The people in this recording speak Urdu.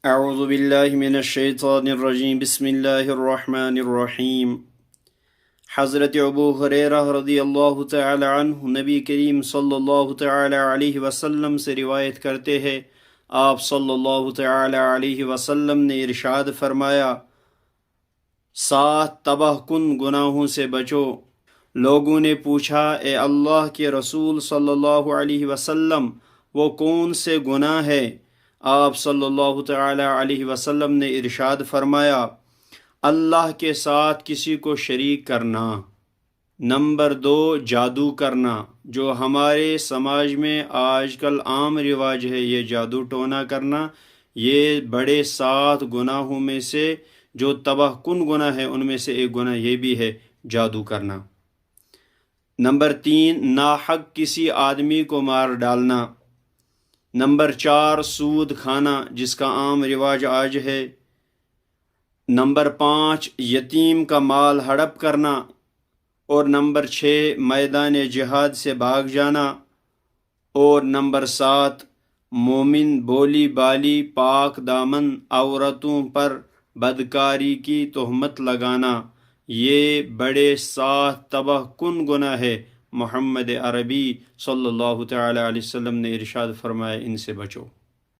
اعوذ باللہ من الشیطان الرجیم بسم اللہ الرحمن الرحیم۔ حضرت ابو ہریرہ رضی اللہ تعالی عنہ نبی کریم صلی اللہ تعالی علیہ وسلم سے روایت کرتے ہیں، آپ صلی اللہ تعالی علیہ وسلم نے ارشاد فرمایا، 7 تباہ کن گناہوں سے بچو۔ لوگوں نے پوچھا، اے اللہ کے رسول صلی اللہ علیہ وسلم، وہ کون سے گناہ ہے؟ آپ صلی اللہ تعالی علیہ وسلم نے ارشاد فرمایا، اللہ کے ساتھ کسی کو شریک کرنا۔ نمبر 2، جادو کرنا، جو ہمارے سماج میں آج کل عام رواج ہے، یہ جادو ٹونا کرنا۔ یہ بڑے 7 گناہوں میں سے جو تباہ کن گناہ ہے ان میں سے ایک گناہ یہ بھی ہے، جادو کرنا۔ نمبر 3، ناحق کسی آدمی کو مار ڈالنا۔ نمبر 4، سود کھانا، جس کا عام رواج آج ہے۔ نمبر 5، یتیم کا مال ہڑپ کرنا۔ اور نمبر 6، میدان جہاد سے بھاگ جانا۔ اور نمبر 7، مومن بولی بالی پاک دامن عورتوں پر بدکاری کی تہمت لگانا۔ یہ بڑے 7 تباہ کن گناہ ہے۔ محمد عربی صلی اللہ تعالی علیہ وسلم نے ارشاد فرمایا، ان سے بچو۔